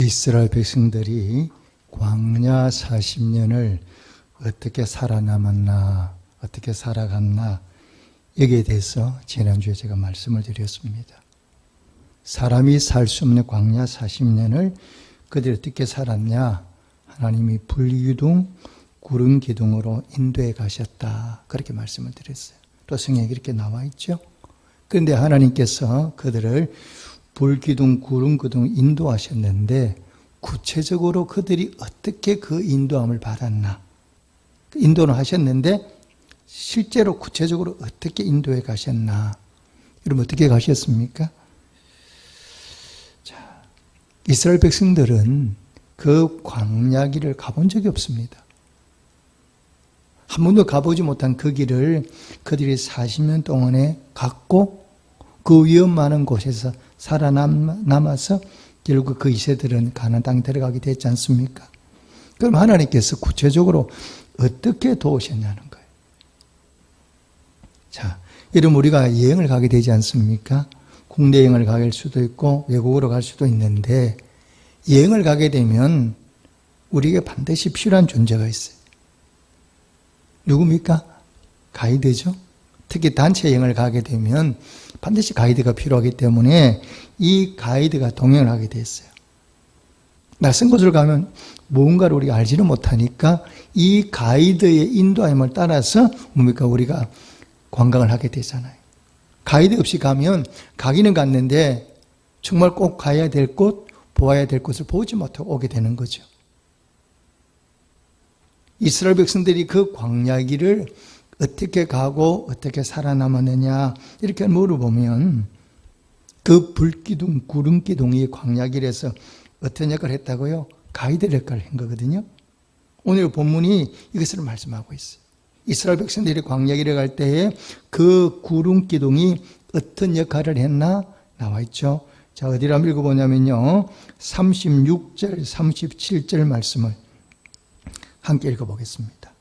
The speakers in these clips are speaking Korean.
이스라엘 백성들이 광야 40년을 어떻게 살아남았나, 어떻게 살아갔나, 여기에 대해서 지난주에 제가 말씀을 드렸습니다. 사람이 살 수 없는 광야 40년을 그들이 어떻게 살았냐? 하나님이 불기둥, 구름기둥으로 인도해 가셨다. 그렇게 말씀을 드렸어요. 또 성경에 이렇게 나와 있죠. 그런데 하나님께서 그들을 불기둥, 구름기둥 인도하셨는데 구체적으로 그들이 어떻게 그 인도함을 받았나? 인도는 하셨는데 실제로 구체적으로 어떻게 인도해 가셨나? 여러분 어떻게 가셨습니까? 자, 이스라엘 백성들은 그 광야길을 가본 적이 없습니다. 한 번도 가보지 못한 그 길을 그들이 40년 동안에 갔고 그 위험 많은 곳에서 살아남아서 결국 그 이세들은 가나안 땅에 들어가게 됐지 않습니까? 그럼 하나님께서 구체적으로 어떻게 도우셨냐는 거예요. 자, 여러분 우리가 여행을 가게 되지 않습니까? 국내 여행을 갈 수도 있고 외국으로 갈 수도 있는데 여행을 가게 되면 우리에게 반드시 필요한 존재가 있어요. 누굽니까? 가이드죠. 특히 단체 여행을 가게 되면 반드시 가이드가 필요하기 때문에 이 가이드가 동행을 하게 됐어요. 낯선 곳을 가면 무언가를 우리가 알지는 못하니까 이 가이드의 인도함을 따라서 뭡니까? 우리가 관광을 하게 되잖아요. 가이드 없이 가면 가기는 갔는데 정말 꼭 가야 될 곳, 보아야 될 곳을 보지 못하고 오게 되는 거죠. 이스라엘 백성들이 그 광야길을 어떻게 가고 어떻게 살아남았느냐 이렇게 물어보면 그 불기둥, 구름기둥이 광야길에서 어떤 역할을 했다고요? 가이드 역할을 한 거거든요. 오늘 본문이 이것을 말씀하고 있어요. 이스라엘 백성들이 광야길에 갈 때에 그 구름기둥이 어떤 역할을 했나 나와 있죠. 자, 어디를 한번 읽어보냐면요. 36절, 37절 말씀을 함께 읽어보겠습니다.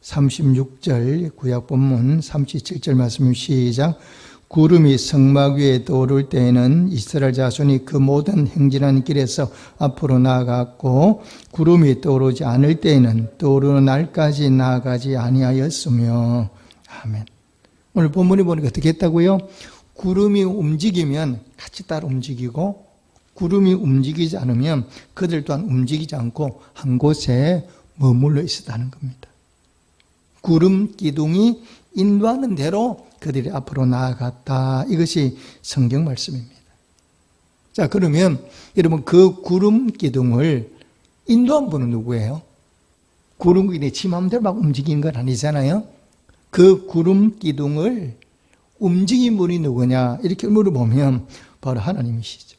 36절 구약 본문 37절 말씀 시작. 구름이 성막 위에 떠오를 때에는 이스라엘 자손이 그 모든 행진한 길에서 앞으로 나아갔고 구름이 떠오르지 않을 때에는 떠오르는 날까지 나아가지 아니하였으며. 아멘. 오늘 본문에 보니까 어떻게 했다고요? 구름이 움직이면 같이 따라 움직이고 구름이 움직이지 않으면 그들 또한 움직이지 않고 한 곳에 머물러 있었다는 겁니다. 구름 기둥이 인도하는 대로 그들이 앞으로 나아갔다. 이것이 성경 말씀입니다. 자, 그러면 여러분 그 구름 기둥을 인도한 분은 누구예요? 구름 기둥이 지 마음대로 막 움직이는 건 아니잖아요. 그 구름 기둥을 움직인 분이 누구냐 이렇게 물어보면 바로 하나님이시죠.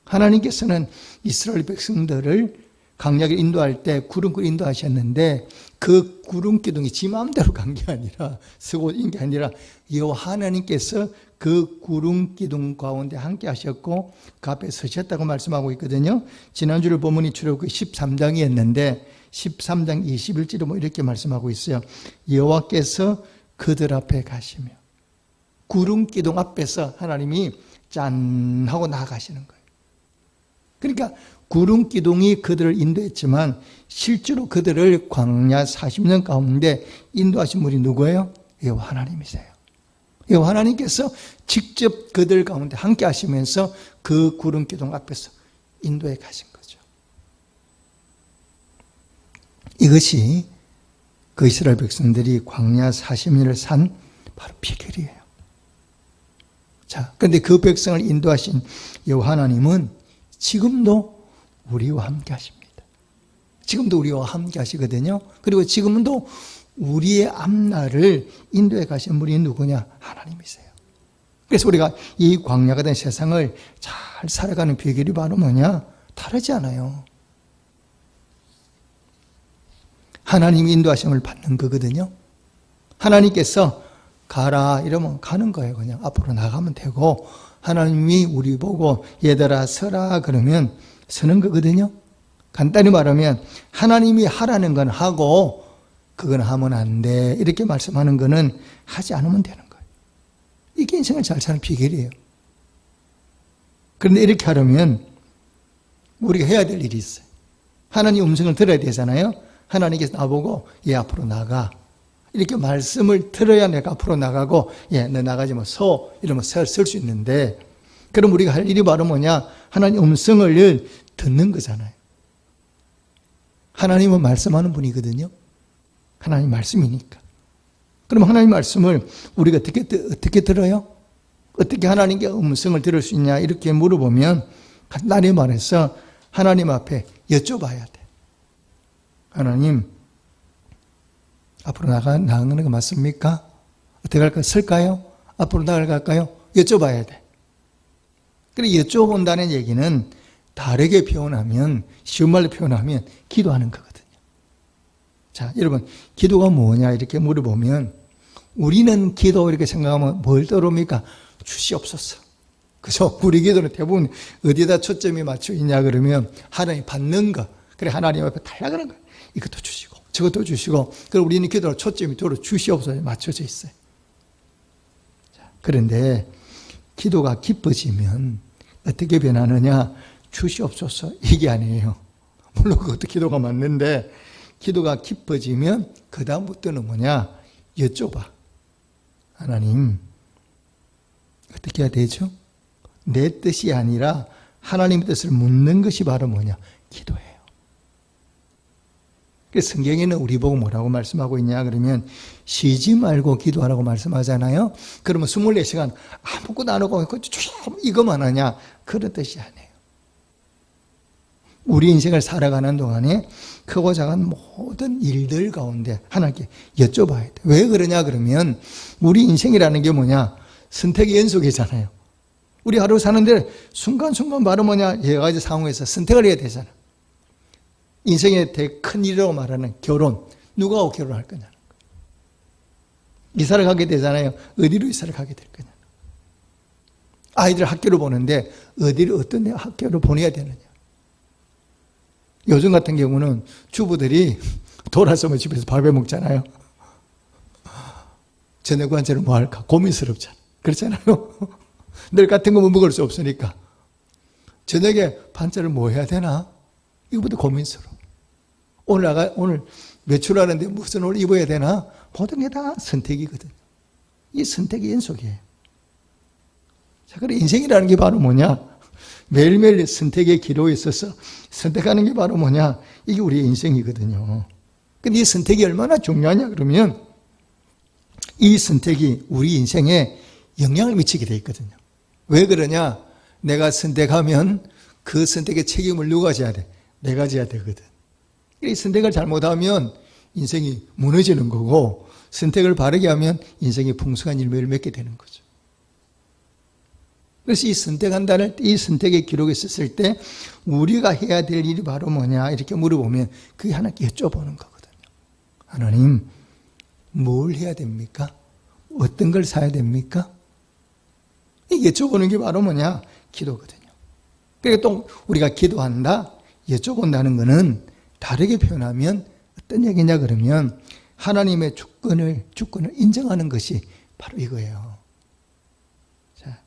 하나님께서는 이스라엘 백성들을 광야를 인도할 때 구름을 인도하셨는데 그 구름 기둥이 지 마음대로 간 게 아니라 쓰고 있는 게 아니라 여호와 하나님께서 그 구름 기둥 가운데 함께 하셨고 그 앞에 서셨다고 말씀하고 있거든요. 지난주를 본문이 출애굽기 13장이었는데 13장 21절에 뭐 이렇게 말씀하고 있어요. 여호와께서 그들 앞에 가시며 구름 기둥 앞에서 하나님이 짠 하고 나아가시는 거예요. 그러니까 구름 기둥이 그들을 인도했지만 실제로 그들을 광야 40년 가운데 인도하신 분이 누구예요? 여호와 하나님이세요. 여호와 하나님께서 직접 그들 가운데 함께 하시면서 그 구름 기둥 앞에서 인도해 가신 거죠. 이것이 그 이스라엘 백성들이 광야 40년을 산 바로 비결이에요. 자, 그런데 그 백성을 인도하신 여호와 하나님은 지금도 우리와 함께 하십니다. 지금도 우리와 함께 하시거든요. 그리고 지금도 우리의 앞날을 인도해 가신 분이 누구냐? 하나님이세요. 그래서 우리가 이 광야가 된 세상을 잘 살아가는 비결이 바로 뭐냐? 다르지 않아요. 하나님이 인도하심을 받는 거거든요. 하나님께서 가라 이러면 가는 거예요. 그냥 앞으로 나가면 되고 하나님이 우리 보고 얘들아 서라 그러면 서는 거거든요. 간단히 말하면 하나님이 하라는 건 하고 그건 하면 안 돼 이렇게 말씀하는 거는 하지 않으면 되는 거예요. 이게 인생을 잘 사는 비결이에요. 그런데 이렇게 하려면 우리가 해야 될 일이 있어요. 하나님 음성을 들어야 되잖아요. 하나님께서 나보고 앞으로 나가. 이렇게 말씀을 들어야 내가 앞으로 나가고 너 나가지 마. 이러면 설 수 있는데, 그럼 우리가 할 일이 바로 뭐냐? 하나님 음성을 듣는 거잖아요. 하나님은 말씀하는 분이거든요. 하나님 말씀이니까. 그럼 하나님 말씀을 우리가 어떻게 들어요? 어떻게 하나님께 음성을 들을 수 있냐? 이렇게 물어보면 간단히 말해서 하나님 앞에 여쭤봐야 돼. 하나님, 앞으로 나가는 거 맞습니까? 어떻게 할까요? 설까요? 앞으로 나갈까요? 여쭤봐야 돼. 그래, 여쭤본다는 얘기는 다르게 표현하면, 쉬운 말로 표현하면 기도하는 거거든요. 자, 여러분, 기도가 뭐냐 이렇게 물어보면 우리는 기도 이렇게 생각하면 뭘 떠오릅니까? 주시옵소서. 그죠? 우리 기도는 대부분 어디다 초점이 맞춰 있냐 그러면 하나님 받는 거. 그래, 하나님 앞에 달라가는 거예요. 이것도 주시고 저것도 주시고. 그럼 우리는 기도로 초점이 도로 주시옵소서에 맞춰져 있어요. 자, 그런데 기도가 깊어지면 어떻게 변하느냐? 주시옵소서 이게 아니에요. 물론 그것도 기도가 맞는데, 기도가 깊어지면 그 다음부터는 뭐냐? 여쭤봐. 하나님, 어떻게 해야 되죠? 내 뜻이 아니라 하나님의 뜻을 묻는 것이 바로 뭐냐? 기도예요. 그래서 성경에는 우리 보고 뭐라고 말씀하고 있냐 그러면 쉬지 말고 기도하라고 말씀하잖아요. 그러면 24시간 아무것도 안 하고 이거만 하냐? 그런 뜻이 아니에요. 우리 인생을 살아가는 동안에 크고 작은 모든 일들 가운데 하나님께 여쭤봐야 돼. 왜 그러냐 그러면 우리 인생이라는 게 뭐냐? 선택의 연속이잖아요. 우리 하루 사는데 순간순간 바로 뭐냐? 여러 가지 상황에서 선택을 해야 되잖아. 인생의 되게 큰 일이라고 말하는 결혼. 누구하고 결혼할 거냐는 거예요. 이사를 가게 되잖아요. 어디로 이사를 가게 될 거냐. 아이들 학교를 보는데 어떤 학교를 보내야 되느냐. 요즘 같은 경우는 주부들이 돌아서면 집에서 밥해 먹잖아요. 저녁 반찬을 뭐 할까 고민스럽잖아요. 그렇잖아요. 늘 같은 거면 먹을 수 없으니까 저녁에 반찬을 뭐 해야 되나? 이거부터 고민스러워. 오늘 외출하는데 무슨 옷을 입어야 되나? 모든 게 다 선택이거든요. 이 선택의 연속이에요. 자, 그래 인생이라는 게 바로 뭐냐? 매일매일 선택의 기로에 있어서 선택하는 게 바로 뭐냐? 이게 우리의 인생이거든요. 근데 이 선택이 얼마나 중요하냐 그러면 이 선택이 우리 인생에 영향을 미치게 돼 있거든요. 왜 그러냐? 내가 선택하면 그 선택의 책임을 누가 져야 돼? 내가 져야 되거든. 이 선택을 잘못하면 인생이 무너지는 거고, 선택을 바르게 하면 인생이 풍성한 일매를 맺게 되는 거죠. 그래서 이 선택한다는 이 선택의 기록에 썼을 때 우리가 해야 될 일이 바로 뭐냐 이렇게 물어보면 그게 하나님께 여쭤보는 거거든요. 하나님, 뭘 해야 됩니까? 어떤 걸 사야 됩니까? 이 여쭤보는 게 바로 뭐냐? 기도거든요. 그러니까 또 우리가 기도한다, 여쭤본다는 것은 다르게 표현하면 어떤 얘기냐 그러면 하나님의 주권을 인정하는 것이 바로 이거예요. 자,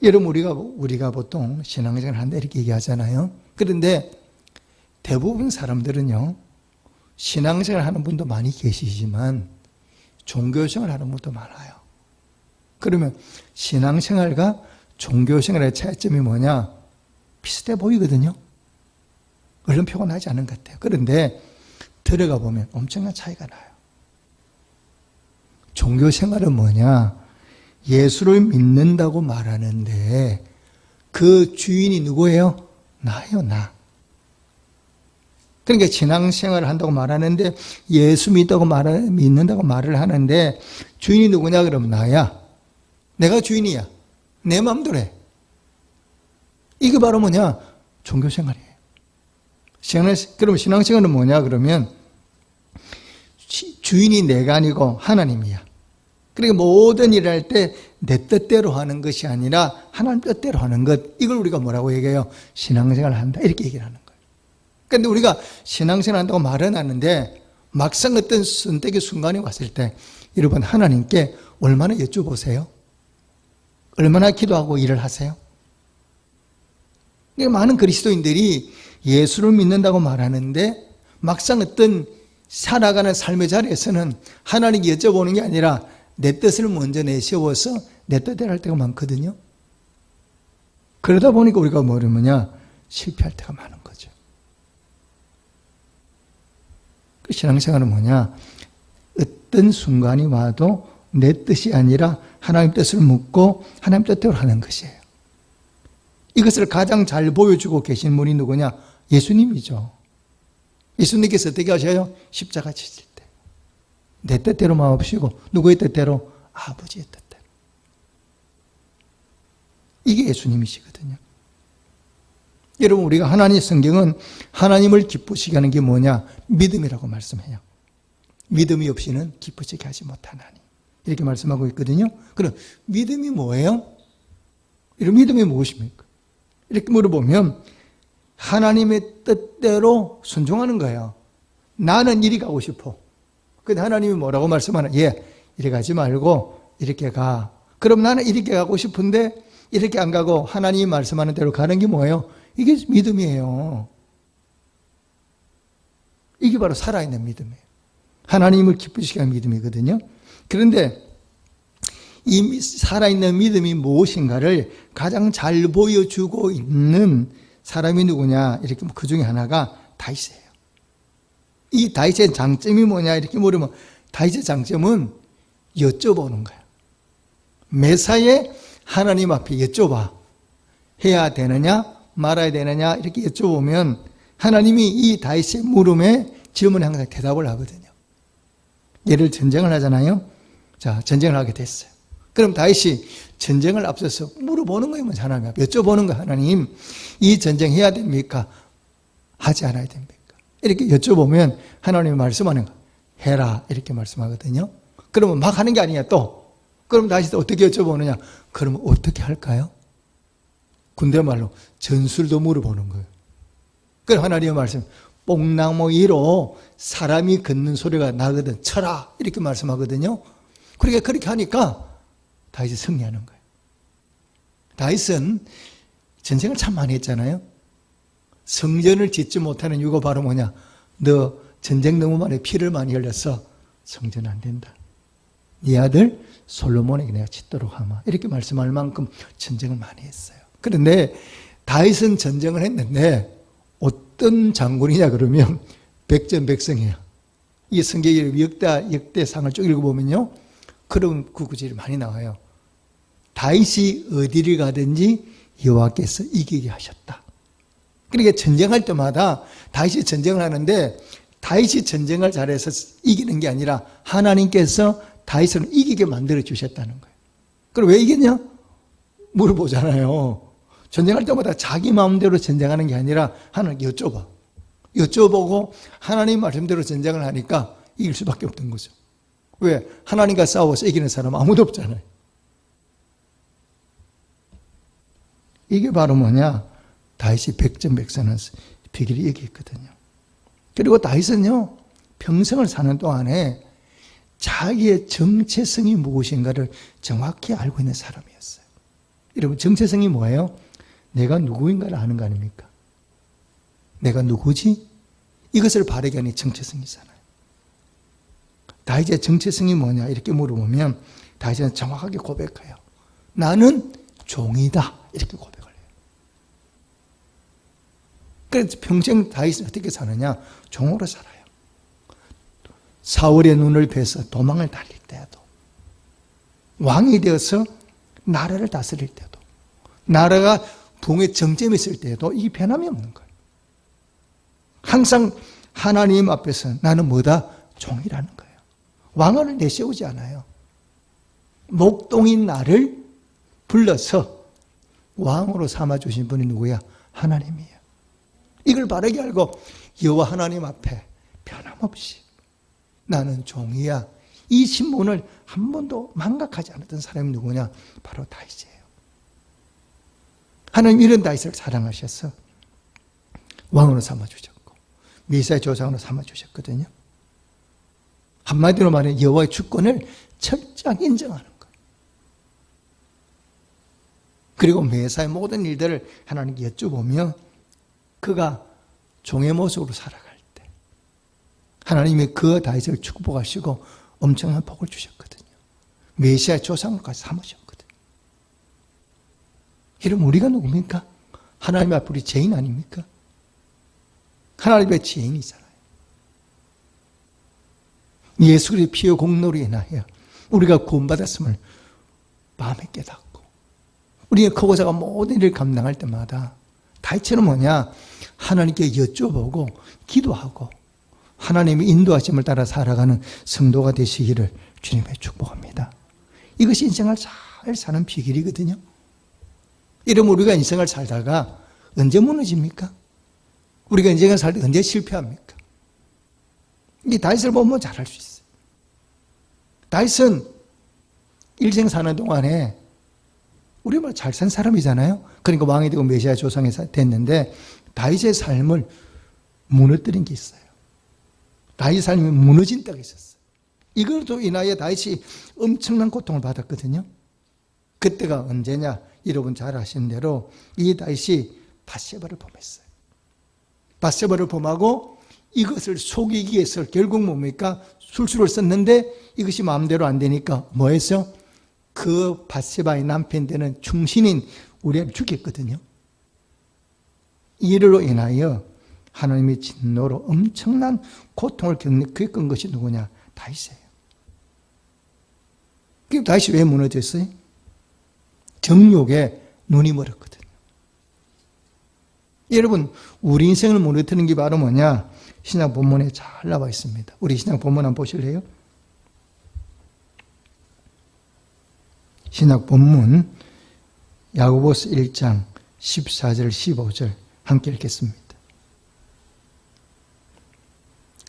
여러분 우리가 보통 신앙생활을 한다 이렇게 얘기하잖아요. 그런데 대부분 사람들은요, 신앙생활 하는 분도 많이 계시지만 종교생활 하는 분도 많아요. 그러면 신앙생활과 종교생활의 차이점이 뭐냐? 비슷해 보이거든요. 얼른 표가 나지 않은 것 같아요. 그런데 들어가 보면 엄청난 차이가 나요. 종교생활은 뭐냐? 예수를 믿는다고 말하는데 그 주인이 누구예요? 나예요, 나. 그러니까 신앙생활을 한다고 말하는데 예수 믿는다고 말을 하는데 주인이 누구냐 그러면 나야. 내가 주인이야. 내 마음대로 해. 이게 바로 뭐냐? 종교생활이에요. 그럼 신앙생활은 뭐냐 그러면 주인이 내가 아니고 하나님이야. 그러니까 모든 일을 할 때 내 뜻대로 하는 것이 아니라 하나님 뜻대로 하는 것. 이걸 우리가 뭐라고 얘기해요? 신앙생활을 한다. 이렇게 얘기를 하는 거예요. 그런데 우리가 신앙생활 한다고 말은 하는데 막상 어떤 선택의 순간이 왔을 때 여러분 하나님께 얼마나 여쭤보세요? 얼마나 기도하고 일을 하세요? 그러니까 많은 그리스도인들이 예수를 믿는다고 말하는데 막상 어떤 살아가는 삶의 자리에서는 하나님께 여쭤보는 게 아니라 내 뜻을 먼저 내세워서 내 뜻대로 할 때가 많거든요. 그러다 보니까 우리가 뭐냐 실패할 때가 많은 거죠. 그 신앙생활은 뭐냐, 어떤 순간이 와도 내 뜻이 아니라 하나님 뜻을 묻고 하나님 뜻대로 하는 것이에요. 이것을 가장 잘 보여주고 계신 분이 누구냐? 예수님이죠. 예수님께서 어떻게 하셔요? 십자가 지실 때 내 뜻대로 마옵시고 누구의 뜻대로? 아버지의 뜻대로. 이게 예수님이시거든요. 여러분, 우리가 하나님 성경은 하나님을 기쁘시게 하는 게 뭐냐? 믿음이라고 말씀해요. 믿음이 없이는 기쁘시게 하지 못하나니, 이렇게 말씀하고 있거든요. 그럼 믿음이 뭐예요? 이런 믿음이 무엇입니까? 이렇게 물어보면 하나님의 뜻대로 순종하는 거예요. 나는 이리 가고 싶어. 근데 하나님이 뭐라고 말씀하나? 이리 가지 말고 이렇게 가. 그럼 나는 이렇게 가고 싶은데 이렇게 안 가고 하나님이 말씀하는 대로 가는 게 뭐예요? 이게 믿음이에요. 이게 바로 살아있는 믿음이에요. 하나님을 기쁘시게 하는 믿음이거든요. 그런데 이 살아있는 믿음이 무엇인가를 가장 잘 보여주고 있는 사람이 누구냐? 이렇게 그 중에 하나가 다윗이에요. 이 다윗의 장점이 뭐냐? 이렇게 물으면 다윗의 장점은 여쭤보는 거예요. 매사에 하나님 앞에 여쭤봐. 해야 되느냐? 말아야 되느냐? 이렇게 여쭤보면 하나님이 이 다윗의 물음에 질문에 항상 대답을 하거든요. 예를 전쟁을 하잖아요. 자, 전쟁을 하게 됐어요. 그럼 다윗이 전쟁을 앞서서 물어보는 거예요. 하나님 앞에 여쭤보는 거예요. 하나님, 이 전쟁 해야 됩니까? 하지 않아야 됩니까? 이렇게 여쭤보면 하나님이 말씀하는 거, 해라, 이렇게 말씀하거든요. 그러면 막 하는 게 아니야 또. 그럼 다시 어떻게 여쭤보느냐? 그러면 어떻게 할까요? 군대 말로 전술도 물어보는 거예요. 그럼 하나님의 말씀, 뽕나무 위로 사람이 걷는 소리가 나거든, 쳐라, 이렇게 말씀하거든요. 그러니까 그렇게 하니까 다윗이 승리하는 거예요. 다윗은 전쟁을 참 많이 했잖아요. 성전을 짓지 못하는 이유가 바로 뭐냐? 너 전쟁 너무 많이 피를 많이 흘렸어. 성전 안 된다. 네 아들 솔로몬에게 내가 짓도록 하마. 이렇게 말씀할 만큼 전쟁을 많이 했어요. 그런데 다윗은 전쟁을 했는데 어떤 장군이냐 그러면 백전백승이야. 이 성경의 역대상을 쭉 읽어보면요, 그런 구절이 많이 나와요. 다윗이 어디를 가든지 여호와께서 이기게 하셨다. 그러니까 전쟁할 때마다 다윗이 전쟁을 하는데 다윗이 전쟁을 잘해서 이기는 게 아니라 하나님께서 다윗을 이기게 만들어 주셨다는 거예요. 그럼 왜 이겼냐? 물어보잖아요. 전쟁할 때마다 자기 마음대로 전쟁하는 게 아니라 하나님께 여쭤보고 하나님 말씀대로 전쟁을 하니까 이길 수밖에 없던 거죠. 왜? 하나님과 싸워서 이기는 사람 아무도 없잖아요. 이게 바로 뭐냐? 다윗이 백전백승하는 비결이 여기 있거든요. 그리고 다윗은요, 평생을 사는 동안에 자기의 정체성이 무엇인가를 정확히 알고 있는 사람이었어요. 여러분, 정체성이 뭐예요? 내가 누구인가를 아는 거 아닙니까? 내가 누구지? 이것을 바르게 하는 정체성이잖아요. 다윗의 정체성이 뭐냐? 이렇게 물어보면 다윗은 정확하게 고백해요. 나는 종이다. 이렇게 고백을 해요. 그래서 평생 다윗은 어떻게 사느냐? 종으로 살아요. 사울의 눈을 베서 도망을 달릴 때도, 왕이 되어서 나라를 다스릴 때도, 나라가 붕의 정점에 있을 때도 이 변함이 없는 거예요. 항상 하나님 앞에서 나는 뭐다? 종이라는 거예요. 왕을 내세우지 않아요. 목동인 나를 불러서 왕으로 삼아주신 분이 누구야? 하나님이에요. 이걸 바르게 알고 여호와 하나님 앞에 변함없이 나는 종이야, 이 신분을 한 번도 망각하지 않았던 사람이 누구냐? 바로 다윗이에요. 하나님 이런 다윗을 사랑하셔서 왕으로 삼아주셨고 메시아의 조상으로 삼아주셨거든요. 한마디로 말해 여호와의 주권을 철저하게 인정하는 거예요. 그리고 매사의 모든 일들을 하나님께 여쭤보며 그가 종의 모습으로 살아갈 때 하나님이 그 다윗을 축복하시고 엄청난 복을 주셨거든요. 메시아의 조상으로까지 삼으셨거든요. 이러면 우리가 누굽니까? 하나님 앞에 우리 죄인 아닙니까? 하나님의 죄인이잖아요. 예수 그리스도의 피의 공로로 인하여 우리가 구원받았음을 마음에 깨닫고 우리의 크고 작은 모든 일을 감당할 때마다 다윗처럼 뭐냐? 하나님께 여쭤보고 기도하고 하나님의 인도하심을 따라 살아가는 성도가 되시기를 주님의 축복합니다. 이것이 인생을 잘 사는 비결이거든요. 이러면 우리가 인생을 살다가 언제 무너집니까? 우리가 인생을 살 때 언제 실패합니까? 이 다윗을 보면 잘 알 수 있어요. 다윗은 일생 사는 동안에 우리 말 잘 산 사람이잖아요. 그러니까 왕이 되고 메시아 조상이 됐는데 다윗의 삶을 무너뜨린 게 있어요. 다윗의 삶이 무너진 때가 있었어요. 이걸로 인하여 다윗이 엄청난 고통을 받았거든요. 그때가 언제냐? 여러분 잘 아시는 대로 이 다윗이 밧세바를 범했어요. 밧세바를 범하고 이것을 속이기 위해서 결국 뭡니까? 술수를 썼는데 이것이 마음대로 안 되니까 뭐 했어? 그 밧세바의 남편 되는 충신인 우리아를 죽였거든요. 이로 인하여 하나님의 진노로 엄청난 고통을 겪은 것이 누구냐? 다윗이에요. 그럼 다윗이 왜 무너졌어요? 정욕에 눈이 멀었거든요. 여러분, 우리 인생을 무너뜨리는 게 바로 뭐냐? 신약 본문에 잘 나와 있습니다. 우리 신약 본문 한번 보실래요? 신약 본문 야고보서 1장 14절 15절 함께 읽겠습니다.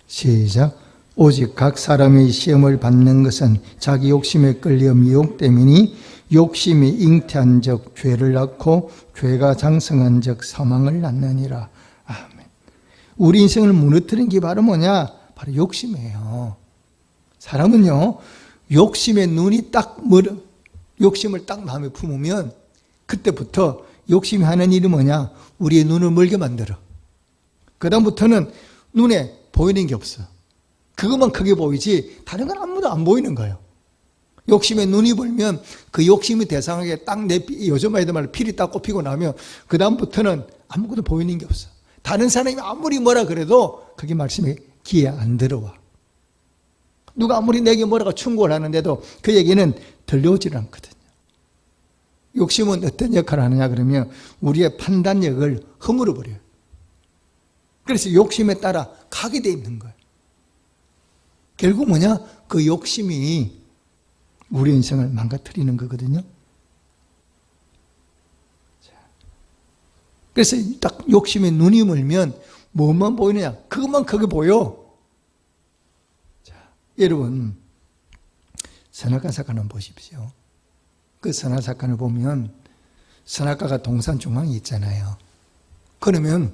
시작. 오직 각 사람이 시험을 받는 것은 자기 욕심에 끌려 미혹됨이니 욕심이 잉태한 적 죄를 낳고 죄가 장성한 적 사망을 낳느니라. 아멘. 우리 인생을 무너뜨린 게 바로 뭐냐? 바로 욕심이에요. 사람은요, 욕심에 눈이 딱 멀어, 욕심을 딱 마음에 품으면 그때부터 욕심이 하는 일이 뭐냐? 우리의 눈을 멀게 만들어. 그 다음부터는 눈에 보이는 게 없어. 그것만 크게 보이지 다른 건 아무도 안 보이는 거예요. 욕심에 눈이 벌면 그 욕심이 대상하게 딱 요즘 아이들 말로 필이 딱 꼽히고 나면 그 다음부터는 아무것도 보이는 게 없어. 다른 사람이 아무리 뭐라 그래도 그게 말씀이 귀에 안 들어와. 누가 아무리 내게 뭐라고 충고를 하는데도 그 얘기는 들려오질 않거든요. 욕심은 어떤 역할을 하느냐 그러면 우리의 판단력을 허물어 버려요. 그래서 욕심에 따라 가게 돼 있는 거예요. 결국 뭐냐? 그 욕심이 우리 인생을 망가뜨리는 거거든요. 그래서 딱 욕심에 눈이 멀면 뭐만 보이느냐? 그것만 크게 보여. 자, 여러분, 선악과 사건을 보십시오. 그 선악 사건을 보면 선악과가 동산 중앙에 있잖아요. 그러면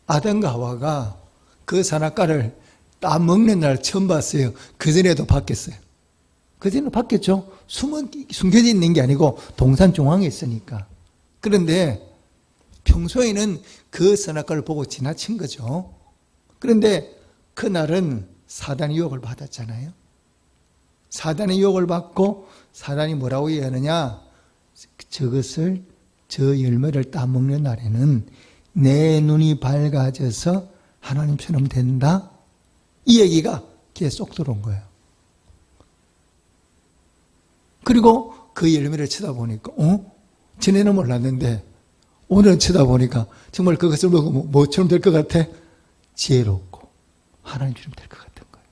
아담과 하와가 그 선악과를 따 먹는 날 처음 봤어요. 그전에도 봤겠어요? 그전에도 봤겠죠? 숨겨져 있는 게 아니고 동산 중앙에 있으니까. 그런데 평소에는 그 선악과를 보고 지나친 거죠. 그런데 그날은 사단의 유혹을 받았잖아요. 사단의 유혹을 받고 사단이 뭐라고 얘기하느냐? 저것을, 저 열매를 따먹는 날에는 내 눈이 밝아져서 하나님처럼 된다? 이 얘기가 귀에 쏙 들어온 거예요. 그리고 그 열매를 쳐다보니까 전에는 몰랐는데 오늘은 쳐다보니까 정말 그것을 먹으면 뭐처럼 될 것 같아? 지혜롭고 하나님처럼 될 것 같은 거예요.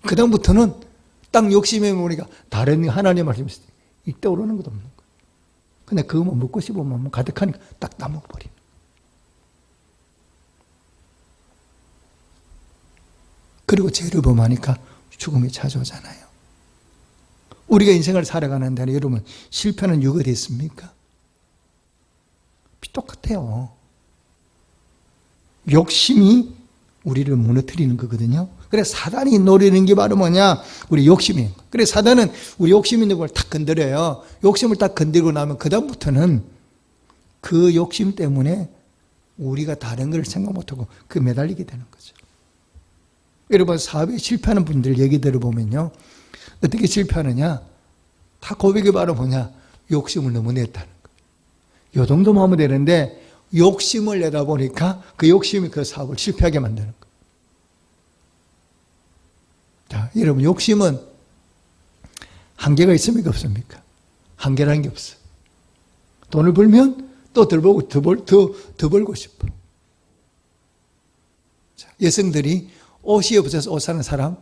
그 다음부터는 딱 욕심에 보니까 다른 하나님 말씀이 떠오르는 것도 없는 거예요. 근데 그거만 먹고 싶으면 가득하니까 딱 따먹어버리는 거예요. 그리고 죄를 범하니까 죽음이 찾아오잖아요. 우리가 인생을 살아가는 데는 여러분 실패는 이유가 됐습니까? 똑같아요. 욕심이 우리를 무너뜨리는 거거든요. 그래서 사단이 노리는 게 바로 뭐냐? 우리 욕심이에요. 그래서 사단은 우리 욕심 있는 걸 탁 건드려요. 욕심을 딱 건드리고 나면 그다음부터는 그 욕심 때문에 우리가 다른 걸 생각 못하고 그 매달리게 되는 거죠. 여러분 사업에 실패하는 분들 얘기 들어보면요. 어떻게 실패하느냐? 다 고백이 바로 뭐냐? 욕심을 너무 냈다는 거예요. 요 정도만 하면 되는데 욕심을 내다 보니까 그 욕심이 그 사업을 실패하게 만드는 거예요. 자, 여러분 욕심은 한계가 있습니까? 없습니까? 한계라는 게 없어요. 돈을 벌면 또 더 벌고 더 벌고 싶어. 자, 여성들이 옷이 없어서 옷 사는 사람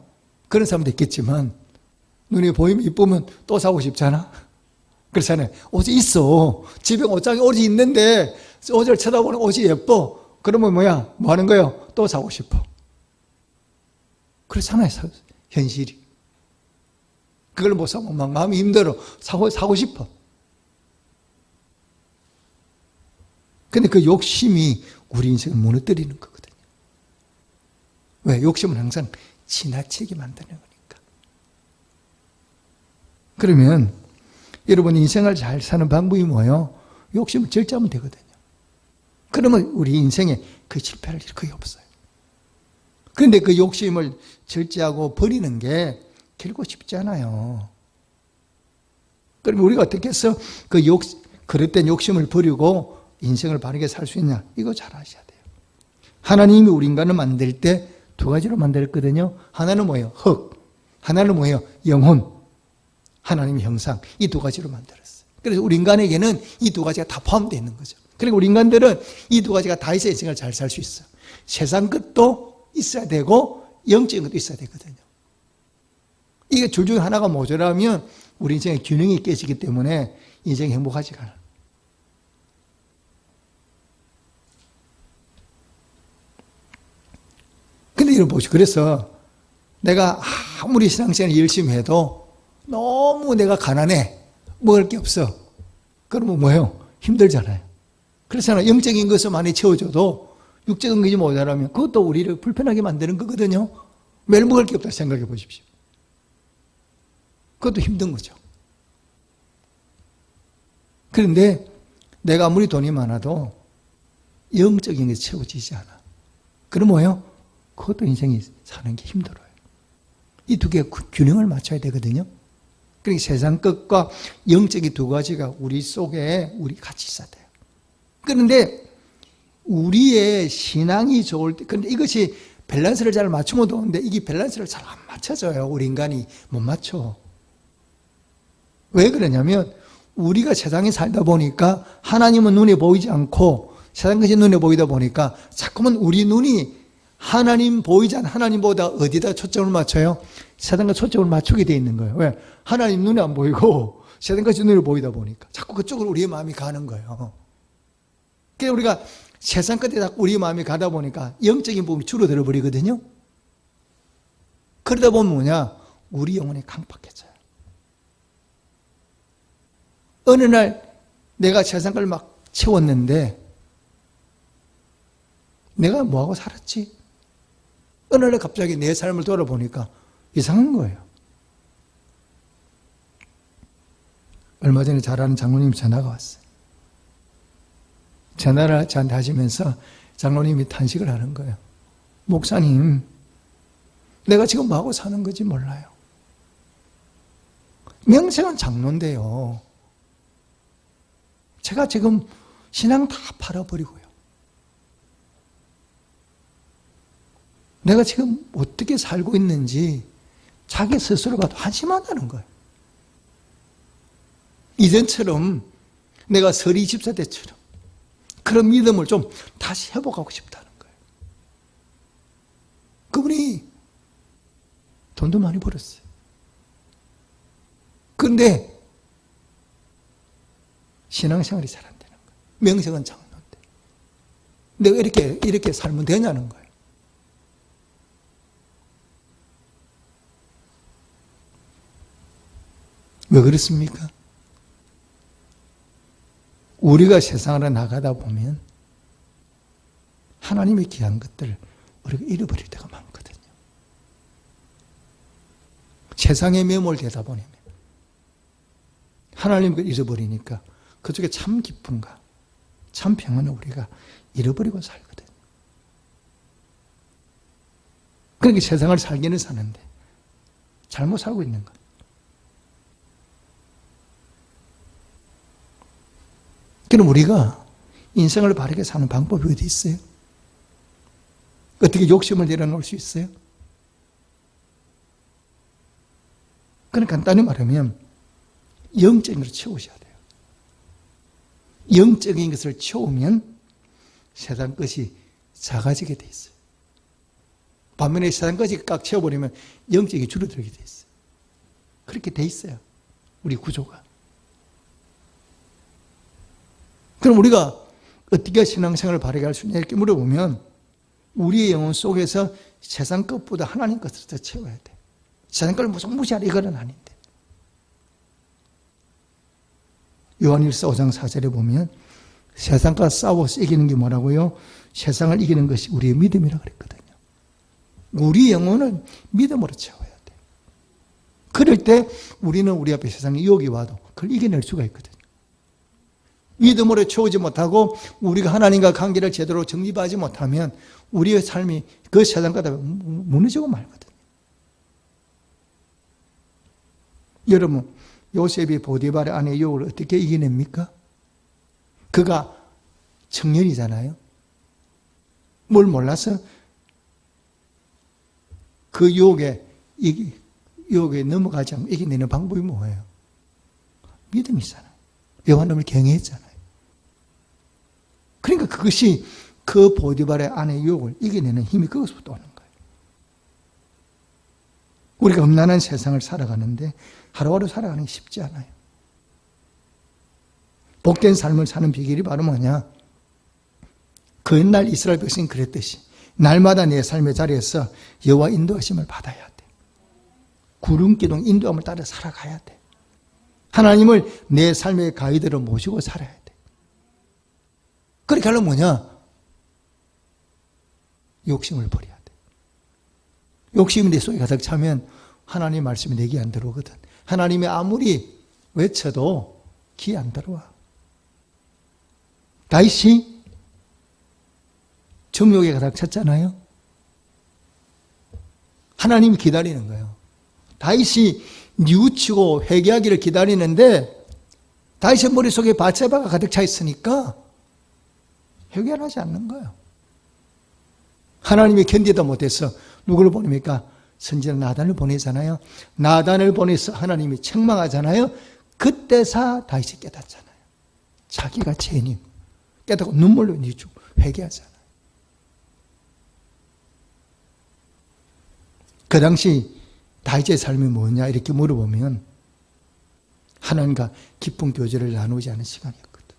그런 사람도 있겠지만 눈에 보이면 이쁘면 또 사고 싶잖아. 그렇잖아요. 옷이 있어. 집에 옷장에 옷이 있는데 옷을 쳐다보는 옷이 예뻐. 그러면 뭐야? 뭐 하는 거예요? 또 사고 싶어. 그렇잖아요. 현실이. 그걸 못 사면 막 마음이 힘들어. 사고 싶어. 근데 그 욕심이 우리 인생을 무너뜨리는 거거든요. 왜? 욕심은 항상 지나치게 만드는 거니까. 그러면 여러분 인생을 잘 사는 방법이 뭐예요? 욕심을 절제하면 되거든요. 그러면 우리 인생에 그 실패할 일 거의 없어요. 그런데 그 욕심을 절제하고 버리는 게 결코 쉽지 않아요. 그럼 우리가 어떻게 해서 그릇된 욕심을 버리고 인생을 바르게 살 수 있냐? 이거 잘 아셔야 돼요. 하나님이 우리 인간을 만들 때 두 가지로 만들었거든요. 하나는 뭐예요? 흙. 하나는 뭐예요? 영혼. 하나님의 형상. 이 두 가지로 만들었어요. 그래서 우리 인간에게는 이 두 가지가 다 포함되어 있는 거죠. 그리고 우리 인간들은 이 두 가지가 다 있어야 인생을 잘 살 수 있어요. 세상 것도 있어야 되고 영적인 것도 있어야 되거든요. 이게 둘 중에 하나가 모자라면 우리 인생의 균형이 깨지기 때문에 인생이 행복하지가 않아요. 근데 여러분 보시죠. 그래서 내가 아무리 신앙생활 열심히 해도 너무 내가 가난해. 먹을 게 없어. 그러면 뭐예요? 힘들잖아요. 그렇잖아요. 영적인 것을 많이 채워줘도 육적인 것이 모자라면 그것도 우리를 불편하게 만드는 거거든요. 매일 먹을 게 없다 생각해 보십시오. 그것도 힘든 거죠. 그런데 내가 아무리 돈이 많아도 영적인 것이 채워지지 않아. 그럼 뭐예요? 그것도 인생이 사는 게 힘들어요. 이 두 개의 균형을 맞춰야 되거든요. 그러니까 세상 것과 영적인 두 가지가 우리 속에 우리 같이 있어야 돼요. 그런데 우리의 신앙이 좋을 때, 그런데 이것이 밸런스를 잘 맞추면 좋은데 이게 밸런스를 잘 안 맞춰져요. 우리 인간이 못 맞춰. 왜 그러냐면 우리가 세상에 살다 보니까 하나님은 눈에 보이지 않고 세상 것이 눈에 보이다 보니까 자꾸만 우리 눈이 하나님 보이지 않는 하나님보다 어디다 초점을 맞춰요? 세상과 초점을 맞추게 돼 있는 거예요. 왜? 하나님 눈에 안 보이고 세상 것이 눈에 보이다 보니까 자꾸 그쪽으로 우리의 마음이 가는 거예요. 그래서 우리가 세상 끝에 자꾸 우리의 마음이 가다 보니까 영적인 부분이 줄어들어 버리거든요. 그러다 보면 뭐냐? 우리 영혼이 강팍해져요. 어느 날 내가 세상 걸 막 채웠는데 내가 뭐하고 살았지? 어느 날 갑자기 내 삶을 돌아보니까 이상한 거예요. 얼마 전에 잘 아는 장로님 전화가 왔어요. 전화를 저한테 하시면서 장로님이 탄식을 하는 거예요. 목사님, 내가 지금 뭐하고 사는 건지 몰라요. 명색은 장로인데요. 제가 지금 신앙 다 팔아버리고요. 내가 지금 어떻게 살고 있는지 자기 스스로가 한심하다는 거예요. 이전처럼 내가 서리 20세 때처럼 그런 믿음을 좀 다시 회복하고 싶다는 거예요. 그분이 돈도 많이 벌었어요. 그런데 신앙생활이 잘 안 되는 거예요. 명색은 장로인데 내가 이렇게 살면 되냐는 거예요. 왜 그렇습니까? 우리가 세상으로 나가다 보면 하나님의 귀한 것들을 우리가 잃어버릴 때가 많거든요. 세상에 매몰되다 보니 하나님을 잊어버리니까 그쪽에 참 기쁨과 참 평안을 우리가 잃어버리고 살거든. 그러니까 세상을 살기는 사는데 잘못 살고 있는 것. 그럼 우리가 인생을 바르게 사는 방법이 어디 있어요? 어떻게 욕심을 내려놓을 수 있어요? 그건 간단히 말하면 영적인 것을 채우셔야 돼요. 영적인 것을 채우면 세상 것이 작아지게 돼 있어요. 반면에 세상 것이 꽉 채워버리면 영적이 줄어들게 돼 있어요. 그렇게 돼 있어요. 우리 구조가. 그럼 우리가 어떻게 신앙생활을 바르게 할 수 있냐 이렇게 물어보면 우리의 영혼 속에서 세상 것보다 하나님 것을 더 채워야 돼. 세상 걸 무시하라 이거는 아닌데. 요한일서 5장 4절에 보면 세상과 싸워서 이기는 게 뭐라고요? 세상을 이기는 것이 우리의 믿음이라고 그랬거든요. 우리 영혼을 믿음으로 채워야 돼. 그럴 때 우리는 우리 앞에 세상에 유혹이 와도 그걸 이겨낼 수가 있거든요. 믿음으로 채우지 못하고 우리가 하나님과 관계를 제대로 정립하지 못하면 우리의 삶이 그 세상과 다 무너지고 말거든요. 여러분, 요셉이 보디발의 아내의 유혹을 어떻게 이겨냅니까? 그가 청년이잖아요. 뭘 몰라서 그 유혹에 넘어가지 않고 이겨내는 방법이 뭐예요? 믿음이잖아요. 여호와님을 경외했잖아요. 그러니까 그것이 그 보디발의 아내의 유혹을 이겨내는 힘이 그것부터 오는 거예요. 우리가 음란한 세상을 살아가는데 하루하루 살아가는 게 쉽지 않아요. 복된 삶을 사는 비결이 바로 뭐냐? 그 옛날 이스라엘 백성이 그랬듯이 날마다 내 삶의 자리에서 여호와 인도하심을 받아야 돼. 구름기둥 인도함을 따라 살아가야 돼. 하나님을 내 삶의 가이드로 모시고 살아야 돼. 그렇게 하려면 뭐냐? 욕심을 버려야 돼. 욕심이 내 속에 가득 차면 하나님 말씀이 내 귀에 안 들어오거든. 하나님이 아무리 외쳐도 귀에 안 들어와. 다윗이 정욕에 가득 찼잖아요. 하나님이 기다리는 거예요. 다윗이 뉘우치고 회개하기를 기다리는데 다윗의 머릿속에 밧세바가 가득 차 있으니까 회개를 하지 않는 거예요. 하나님이 견디다 못해서 누구를 보냅니까? 선지자 나단을 보내잖아요. 나단을 보내서 하나님이 책망하잖아요. 그때서 다윗이 깨닫잖아요. 자기가 죄인 깨닫고 눈물로 뉘우치고 회개하잖아요. 그 당시 다윗의 삶이 뭐냐 이렇게 물어보면 하나님과 깊은 교제를 나누지 않은 시간이었거든.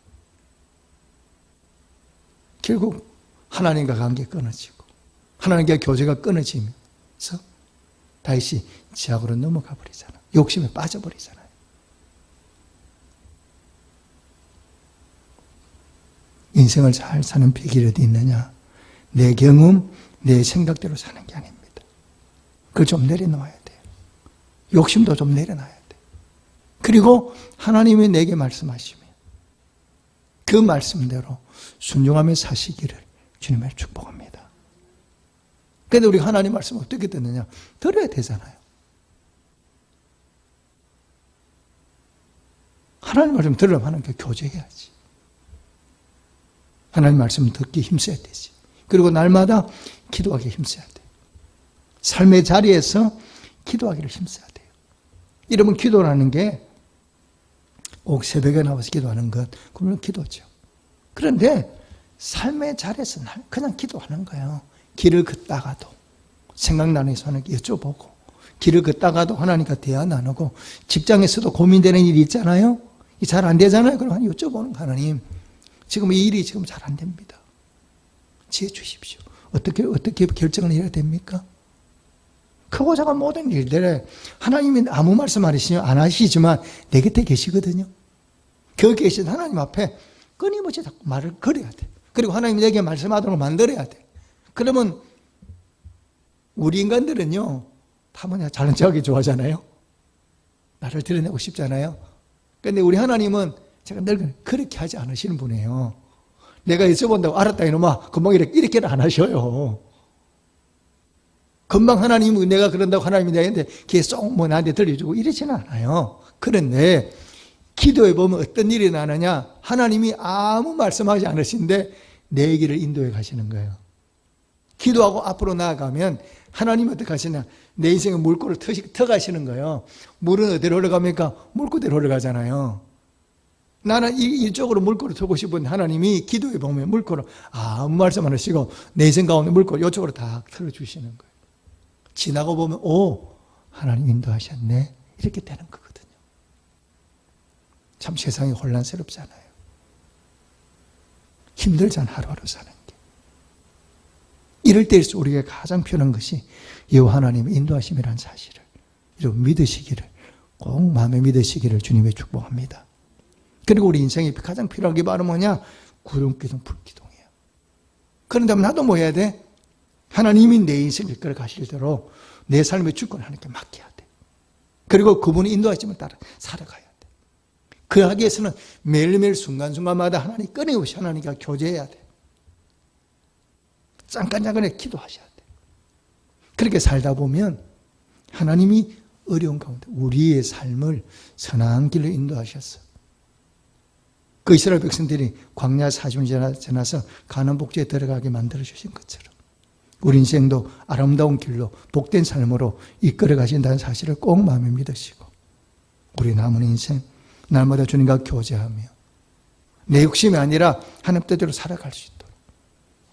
결국 하나님과 관계가 끊어지고 하나님과 교제가 끊어지면서 다윗이 지악으로 넘어가 버리잖아. 욕심에 빠져버리잖아요. 인생을 잘 사는 비결이 어디 있느냐? 내 경험, 내 생각대로 사는 게 아닙니다. 그걸 좀 내려놓아야 돼요. 욕심도 좀 내려놔야 돼요. 그리고 하나님이 내게 말씀하시면 그 말씀대로 순종하며 사시기를 주님을 축복합니다. 그런데 우리 하나님 말씀 어떻게 듣느냐? 들어야 되잖아요. 하나님 말씀 들으려면 하나님께 교제해야지. 하나님 말씀 듣기 힘써야 되지. 그리고 날마다 기도하기 힘써야 돼요. 삶의 자리에서 기도하기를 힘써야 돼요. 여러분 기도라는 게 꼭 새벽에 나와서 기도하는 것, 그러면 기도죠. 그런데 삶의 자리에서 그냥 기도하는 거예요. 길을 걷다가도 생각나는 손에게 여쭤보고 길을 걷다가도 하나님과 대화 나누고 직장에서도 고민되는 일이 있잖아요. 이 잘 안 되잖아요. 그럼 여쭤보는 거 하나님 지금 이 일이 지금 잘 안 됩니다. 지혜 주십시오. 어떻게 결정을 해야 됩니까? 크고 작은 모든 일들에 하나님이 아무 말씀 안 하시지만 내 곁에 계시거든요. 그 계신 하나님 앞에 끊임없이 자꾸 말을 걸어야 돼. 그리고 하나님이 내게 말씀하도록 만들어야 돼. 그러면 우리 인간들은요 다 뭐냐, 잘난 척하기 좋아하잖아요. 나를 드러내고 싶잖아요. 그런데 우리 하나님은 제가 늘 그렇게 하지 않으시는 분이에요. 내가 여쭤본다고 알았다 이놈아 금방 이렇게는 안 하셔요. 금방 하나님은 내가 그런다고 하나님이 내한테 귀에 쏙 뭐 나한테 들려주고 이러지는 않아요. 그런데 기도해 보면 어떤 일이 나느냐, 하나님이 아무 말씀하지 않으신데 내 길을 인도해 가시는 거예요. 기도하고 앞으로 나아가면 하나님이 어떻게 하시냐, 내 인생의 물꼬를 터 가시는 거예요. 물은 어디로 흘러갑니까? 물꼬대로 흘러가잖아요. 나는 이쪽으로 물꼬를 터고 싶은 하나님이 기도해 보면 물꼬를 아무 말씀 안 하시고 내 인생 가운데 물꼬를 이쪽으로 다 틀어주시는 거예요. 지나고 보면 오, 하나님 인도하셨네, 이렇게 되는 거거든요. 참 세상이 혼란스럽잖아요. 힘들잖아, 하루하루 사는 게. 이럴 때일수록 우리가 가장 필요한 것이 여호와 하나님의 인도하심이라는 사실을 이렇게 믿으시기를, 꼭 마음에 믿으시기를 주님의 축복합니다. 그리고 우리 인생에 가장 필요한 게 바로 뭐냐? 구름기둥, 불기둥이에요. 그런데 나도 뭐 해야 돼? 하나님이 내 인생을 이끌어 가실 대로 내 삶의 주권을 하나님께 맡겨야 돼. 그리고 그분이 인도하심을 따라 살아가야 돼. 그 하기 위해서는 매일매일 순간순간마다 하나님 끊임없이 하나님과 교제해야 돼. 잠깐잠깐에 기도하셔야 돼. 그렇게 살다 보면 하나님이 어려운 가운데 우리의 삶을 선한 길로 인도하셨어. 그 이스라엘 백성들이 광야 40년 지나서 가나안 복지에 들어가게 만들어주신 것처럼 우리 인생도 아름다운 길로 복된 삶으로 이끌어 가신다는 사실을 꼭 마음에 믿으시고 우리 남은 인생 날마다 주님과 교제하며 내 욕심이 아니라 하나님 뜻대로 살아갈 수 있도록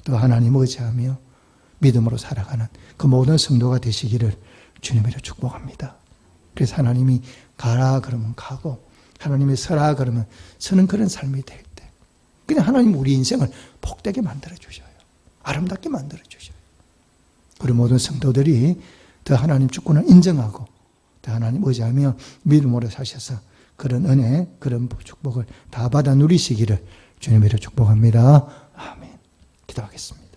또 하나님 의지하며 믿음으로 살아가는 그 모든 성도가 되시기를 주님으로 축복합니다. 그래서 하나님이 가라 그러면 가고 하나님이 서라 그러면 서는 그런 삶이 될 때 그냥 하나님 우리 인생을 복되게 만들어 주셔요. 아름답게 만들어 주셔요. 우리 모든 성도들이 더 하나님 주권을 인정하고 더 하나님 의지하며 믿음으로 사셔서 그런 은혜, 그런 축복을 다 받아 누리시기를 주님으로 축복합니다. 아멘. 기도하겠습니다.